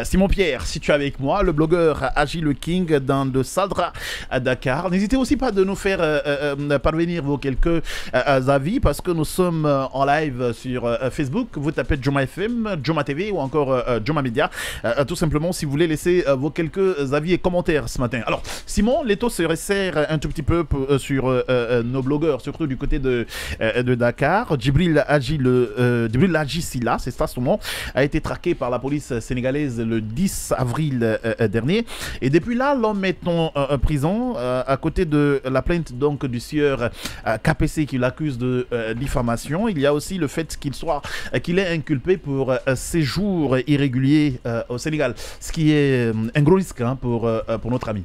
Simon Pierre, si tu es avec moi, le blogueur Agile le King dans le Sadra à Dakar. N'hésitez aussi pas de nous faire parvenir vos quelques avis parce que nous sommes en live sur Facebook. Vous tapez Joma FM, Joma TV ou encore Joma Media. Tout simplement si vous voulez laisser vos quelques avis et commentaires ce matin. Alors Simon, l'étau se resserre un tout petit peu sur nos blogueurs, surtout du côté de Dakar. Djibril Hadji Silla, c'est ça son nom, a été traqué par la police sénégalaise le 10 avril dernier. Et depuis là, l'homme est en prison à côté de la plainte donc du sieur KPC qui l'accuse de diffamation. Il y a aussi le fait qu'il est inculpé pour séjour irrégulier au Sénégal, ce qui est un gros risque pour notre ami.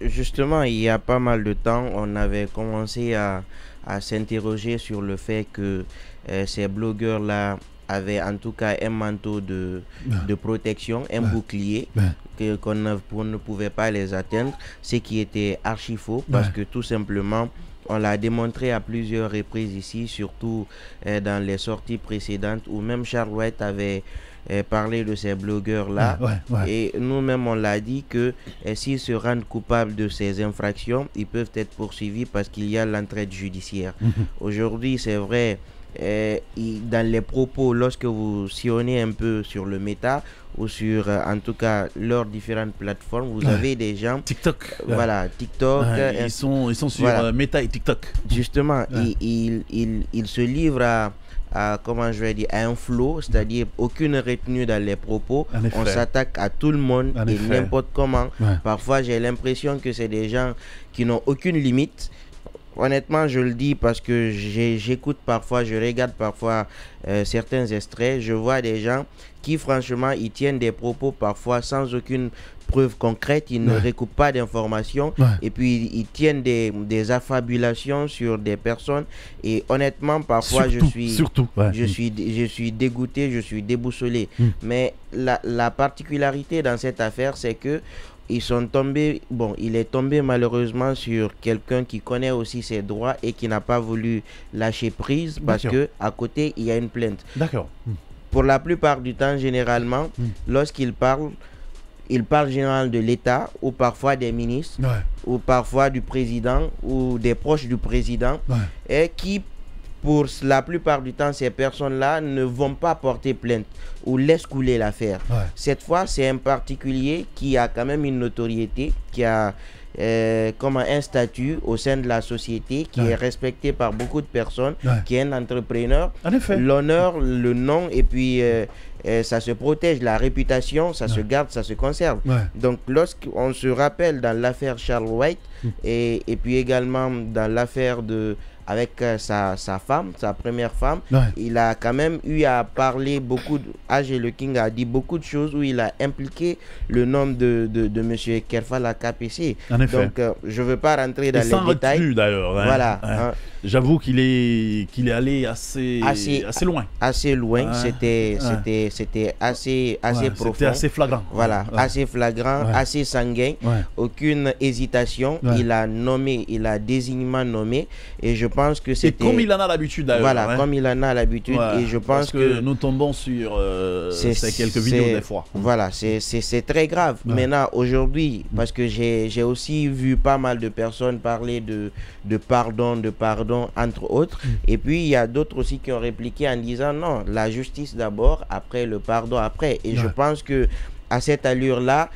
Justement, il y a pas mal de temps, on avait commencé à s'interroger sur le fait que ces blogueurs-là avait en tout cas un manteau de protection, un bouclier qu'on ne pouvait pas les atteindre, ce qui était archi faux parce que tout simplement on l'a démontré à plusieurs reprises ici, surtout dans les sorties précédentes où même Charles White avait parlé de ces blogueurs-là et nous-mêmes on l'a dit que s'ils se rendent coupables de ces infractions, ils peuvent être poursuivis parce qu'il y a l'entraide judiciaire. Aujourd'hui, c'est vrai, dans les propos, lorsque vous sillonnez un peu sur le méta ou sur en tout cas leurs différentes plateformes, vous avez des gens TikTok, voilà, TikTok, ils sont sur Meta et TikTok. Justement, ils se livrent à comment je vais dire, à un flow, c'est-à-dire aucune retenue dans les propos. On s'attaque à tout le monde et n'importe comment. Parfois j'ai l'impression que c'est des gens qui n'ont aucune limite. Honnêtement, je le dis parce que j'écoute parfois, je regarde parfois certains extraits. Je vois des gens qui, franchement, ils tiennent des propos parfois sans aucune preuve concrète. Ils ne recoupent pas d'informations. Et puis, ils tiennent des affabulations sur des personnes. Et honnêtement, parfois, je suis dégoûté, je suis déboussolé. Mais la particularité dans cette affaire, c'est que ils sont tombés, il est tombé malheureusement sur quelqu'un qui connaît aussi ses droits et qui n'a pas voulu lâcher prise parce que à côté il y a une plainte. D'accord. Pour la plupart du temps, généralement, lorsqu'il parle, il parle généralement de l'État ou parfois des ministres ou parfois du président ou des proches du président et qui, pour la plupart du temps, ces personnes-là ne vont pas porter plainte ou laissent couler l'affaire. Cette fois, c'est un particulier qui a quand même une notoriété, qui a comme un statut au sein de la société, qui est respecté par beaucoup de personnes, qui est un entrepreneur. L'honneur, le nom, et puis ça se protège, la réputation, ça se garde, ça se conserve. Donc, lorsqu'on se rappelle dans l'affaire Charles White et puis également dans l'affaire avec sa femme, sa première femme, il a quand même eu à parler beaucoup. Agile le King a dit beaucoup de choses où il a impliqué le nom de M. Kerfala KPC. Donc, je ne veux pas rentrer dans les détails. D'ailleurs. Voilà. J'avoue qu'il est allé assez loin. Assez loin. C'était assez profond. C'était assez flagrant. Voilà, assez flagrant, assez sanguin. Aucune hésitation. Il a nommé, il a désignement nommé. Et je pense que c'était... comme il en a l'habitude d'ailleurs. Voilà, comme il en a l'habitude. Et je pense que nous tombons sur ces quelques vidéos des fois. Voilà, c'est très grave. Maintenant, aujourd'hui, parce que j'ai aussi vu pas mal de personnes parler de pardon, entre autres. Et puis, il y a d'autres aussi qui ont répliqué en disant non, la justice d'abord, après le pardon après. Et je pense que à cette allure-là,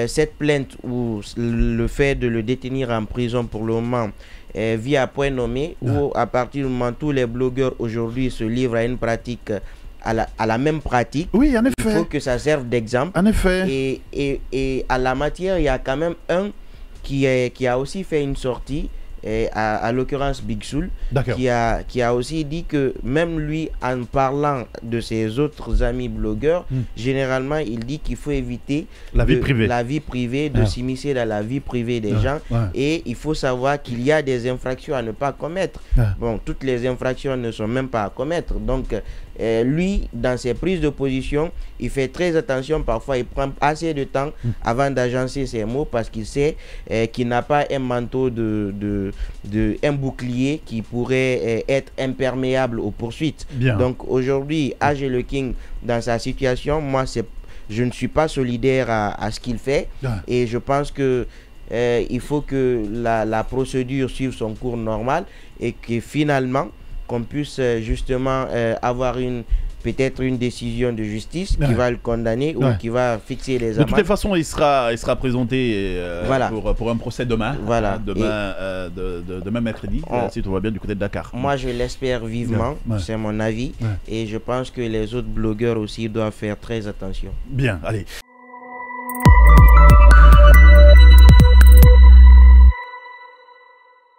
cette plainte ou le fait de le détenir en prison pour le moment vit à point nommé, où à partir du moment où tous les blogueurs aujourd'hui se livrent à une pratique, à la même pratique, oui, en effet. Il faut que ça serve d'exemple. En effet. Et à la matière, il y a quand même un qui a aussi fait une sortie, à l'occurrence Big Soul, qui a aussi dit que même lui, en parlant de ses autres amis blogueurs, généralement il dit qu'il faut éviter la vie privée, de s'immiscer dans la vie privée des gens, et il faut savoir qu'il y a des infractions à ne pas commettre. Bon, toutes les infractions ne sont même pas à commettre, donc lui, dans ses prises de position, il fait très attention. Parfois il prend assez de temps avant d'agencer ses mots parce qu'il sait qu'il n'a pas un manteau un bouclier qui pourrait être imperméable aux poursuites. Donc aujourd'hui, Agile le King, dans sa situation, moi je ne suis pas solidaire à ce qu'il fait. Et je pense que il faut que la procédure suive son cours normal et que finalement, qu'on puisse justement avoir peut-être une décision de justice qui va le condamner ou qui va fixer les amendes. De toutes les façons, il sera présenté pour un procès demain. Voilà. Demain mercredi, si tout va bien du côté de Dakar. Moi, je l'espère vivement, c'est mon avis. Et je pense que les autres blogueurs aussi doivent faire très attention. Bien, allez.